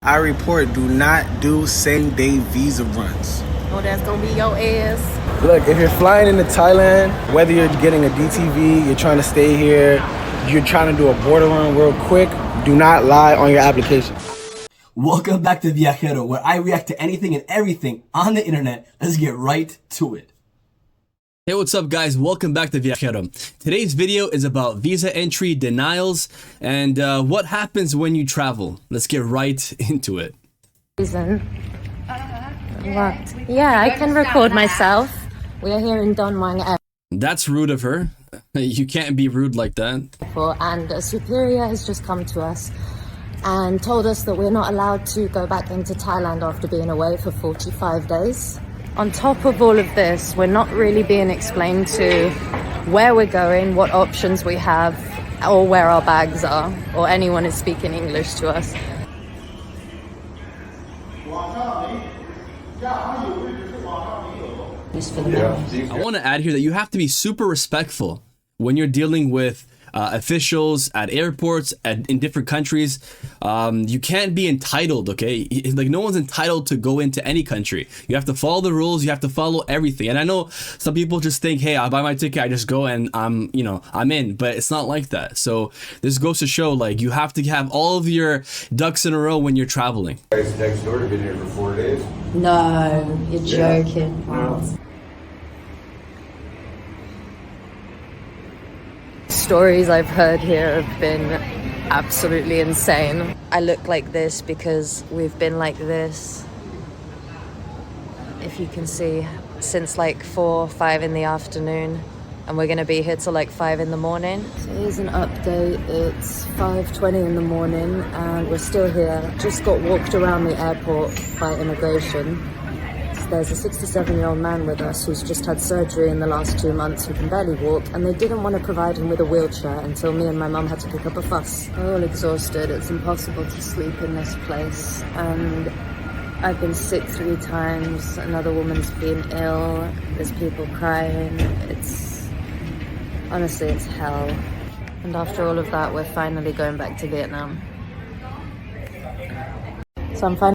I report, do not do same-day visa runs. Oh, that's gonna be your ass. Look, if you're flying into Thailand, whether you're getting a DTV, you're trying to stay here, you're trying to do a border run real quick, do not lie on your application. Welcome back to Viajero, where I react to anything and everything on the internet. Let's get right to it. Hey, what's up guys? Welcome back to Viajero. Today's video is about visa entry denials and what happens when you travel. Let's get right into it. Reason. What? Yeah, I can record myself. We are here in Don Muang That's rude of her. You can't be rude like that. Airport, and a superior has just come to us and told us that we're not allowed to go back into Thailand after being away for 45 days. On top of all of this, we're not really being explained to where we're going, what options we have, or where our bags are, or anyone is speaking English to us. I want to add here that you have to be super respectful when you're dealing with officials at airports in different countries. You can't be entitled, okay? Like, no one's entitled to go into any country. You have to follow the rules. You have to follow everything. And I know some people just think, hey, I buy my ticket, I just go and I'm in. But it's not like that. So this goes to show, like, you have to have all of your ducks in a row when you're traveling. Guys next door have been here for 4 days. No, you're joking. Wow. Stories I've heard here have been absolutely insane. I look like this because we've been like this, if you can see, since like 4 or 5 in the afternoon, and we're gonna be here till like 5 in the morning. So here's an update. It's 5:20 in the morning and we're still here. Just got walked around the airport by immigration. There's a 67-year-old man with us who's just had surgery in the last 2 months who can barely walk, and they didn't want to provide him with a wheelchair until me and my mum had to pick up a fuss. We're all exhausted. It's impossible to sleep in this place, and I've been sick 3 times. Another woman's been ill. There's people crying. Honestly, it's hell. And after all of that, we're finally going back to Vietnam. So I'm finally...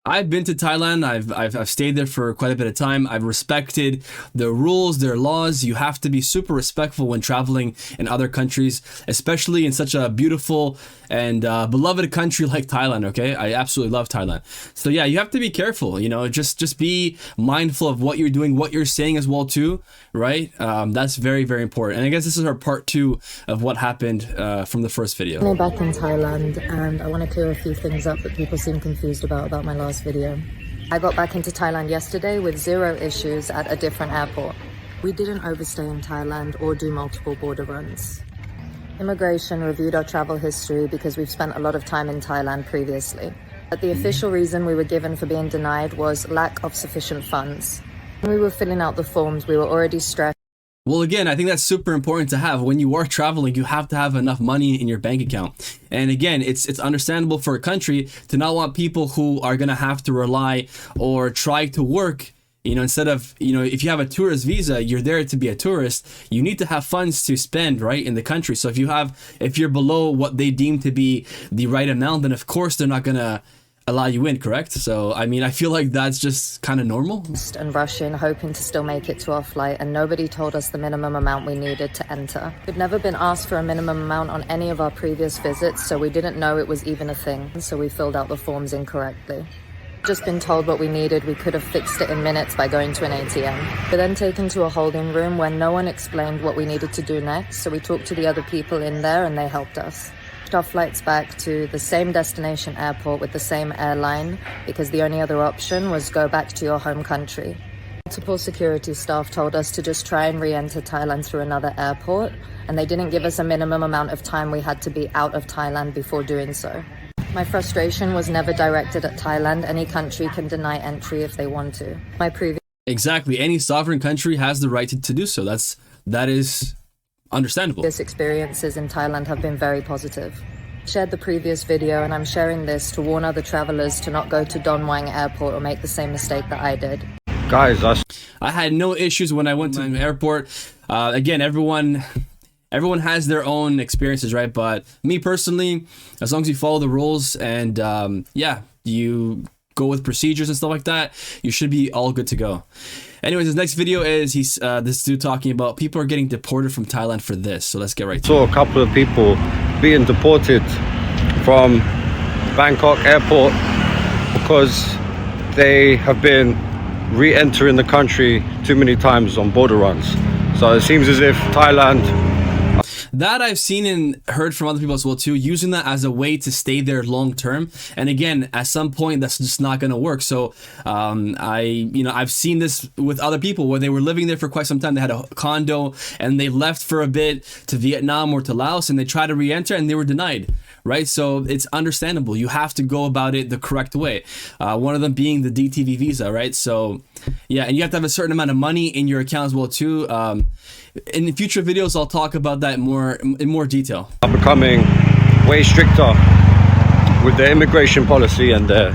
I've been to Thailand. I've stayed there for quite a bit of time. I've respected their rules, their laws. You have to be super respectful when traveling in other countries, especially in such a beautiful and beloved country like Thailand. Okay, I absolutely love Thailand. So yeah, you have to be careful. You know, just be mindful of what you're doing, what you're saying as well too. Right? That's very, very important. And I guess this is our part 2 of what happened from the first video. I'm back in Thailand, and I want to clear a few things up that people seem confused about my last video. I got back into Thailand yesterday with 0 issues at a different airport. We didn't overstay in Thailand or do multiple border runs. Immigration reviewed our travel history because we've spent a lot of time in Thailand previously. But the official reason we were given for being denied was lack of sufficient funds. When we were filling out the forms, we were already stressed. Well, again, I think that's super important to have. When you are traveling, you have to have enough money in your bank account. And again, it's understandable for a country to not want people who are going to have to rely or try to work, you know, instead of, you know, if you have a tourist visa, you're there to be a tourist. You need to have funds to spend, right, in the country. So if you're below what they deem to be the right amount, then of course they're not going to allow you in, correct? So I mean, I feel like that's just kind of normal. And rushing, hoping to still make it to our flight, and nobody told us the minimum amount we needed to enter. We'd never been asked for a minimum amount on any of our previous visits, so we didn't know it was even a thing, so we filled out the forms incorrectly. Just been told what we needed. We could have fixed it in minutes by going to an ATM. We're then taken to a holding room where no one explained what we needed to do next, so we talked to the other people in there and they helped us. Our flights back to the same destination airport with the same airline, because the only other option was go back to your home country. Multiple security staff told us to just try and re-enter Thailand through another airport, and they didn't give us a minimum amount of time we had to be out of Thailand before doing so. My frustration was never directed at Thailand. Any country can deny entry if they want to. Exactly. Any sovereign country has the right to do so. That is understandable. Previous experiences in Thailand have been very positive. Shared the previous video, and I'm sharing this to warn other travelers to not go to Don Muang Airport or make the same mistake that I did. Guys, I had no issues when I went to the airport. Again, everyone has their own experiences, right? But me personally, as long as you follow the rules and yeah, you go with procedures and stuff like that, you should be all good to go. Anyways, his next video is this dude talking about people are getting deported from Thailand for this. So let's get right to it. Saw a couple of people being deported from Bangkok airport because they have been re-entering the country too many times on border runs. So it seems as if Thailand... That I've seen and heard from other people as well too, using that as a way to stay there long term. And again, at some point that's just not going to work. So I've seen this with other people where they were living there for quite some time. They had a condo and they left for a bit to Vietnam or to Laos and they tried to re-enter and they were denied. Right, so it's understandable. You have to go about it the correct way. One of them being the DTV visa, right? So, yeah, and you have to have a certain amount of money in your account as well too. In the future videos, I'll talk about that in more detail. Are becoming way stricter with their immigration policy and their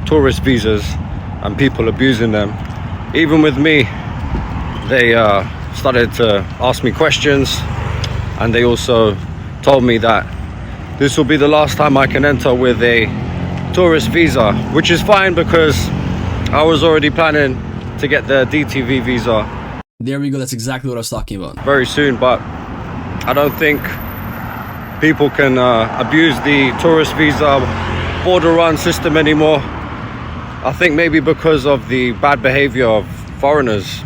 tourist visas, and people abusing them. Even with me, they started to ask me questions, and they also told me that this will be the last time I can enter with a tourist visa, which is fine because I was already planning to get the DTV visa. There we go. That's exactly what I was talking about. Very soon, but I don't think people can abuse the tourist visa border run system anymore. I think maybe because of the bad behavior of foreigners.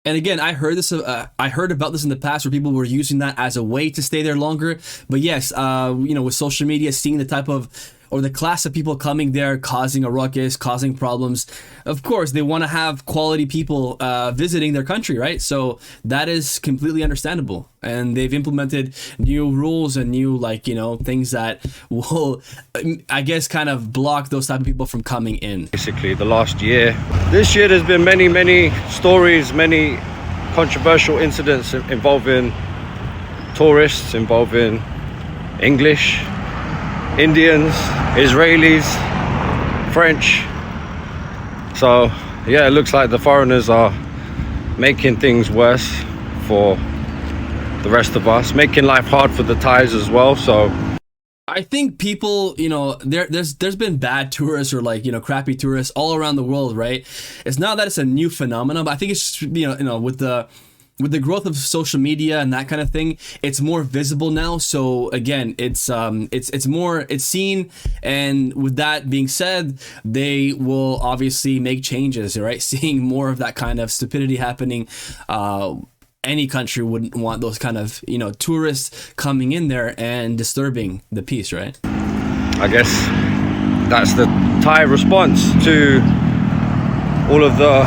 And again, I heard this. I heard about this in the past where people were using that as a way to stay there longer. But yes, with social media, seeing the type of or the class of people coming there, causing a ruckus, causing problems. Of course, they want to have quality people visiting their country, right? So that is completely understandable. And they've implemented new rules and new, things that will, I guess, kind of block those type of people from coming in. Basically, the last year. This year, there's been many stories, many controversial incidents involving tourists, involving English, Indians, Israelis, French. So yeah, it looks like the foreigners are making things worse for the rest of us, making life hard for the Thais as well. So I think people, there's been bad tourists or crappy tourists all around the world, right? It's not that it's a new phenomenon, but I think it's with the growth of social media and that kind of thing, it's more visible now. So again, it's seen, and with that being said, they will obviously make changes, right? Seeing more of that kind of stupidity happening, any country wouldn't want those kind of tourists coming in there and disturbing the peace, right? I guess that's the Thai response to all of the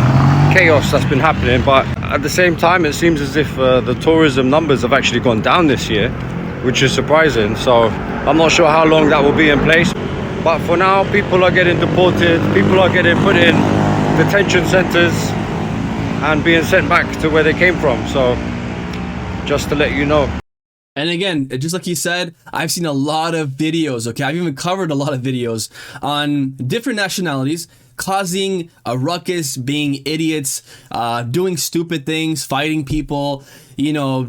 chaos that's been happening. But at the same time, it seems as if the tourism numbers have actually gone down this year, which is surprising. So I'm not sure how long that will be in place, but for now, people are getting deported, people are getting put in detention centers and being sent back to where they came from. So just to let you know. And again, just like he said, I've seen a lot of videos, okay? I've even covered a lot of videos on different nationalities causing a ruckus, being idiots, doing stupid things, fighting people,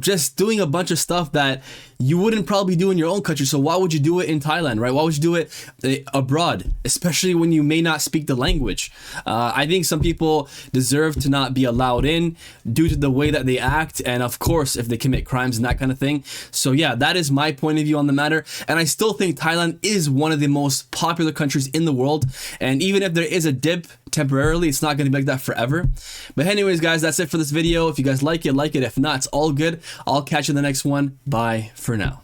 just doing a bunch of stuff that you wouldn't probably do in your own country. So why would you do it in Thailand, right? Why would you do it abroad, especially when you may not speak the language? I think some people deserve to not be allowed in due to the way that they act, and of course, if they commit crimes and that kind of thing. So yeah, that is my point of view on the matter. And I still think Thailand is one of the most popular countries in the world. And even if there is a dip temporarily, it's not going to be like that forever. But anyways, guys, that's it for this video. If you guys like it, like it. If not, it's all good. I'll catch you in the next one. Bye for now.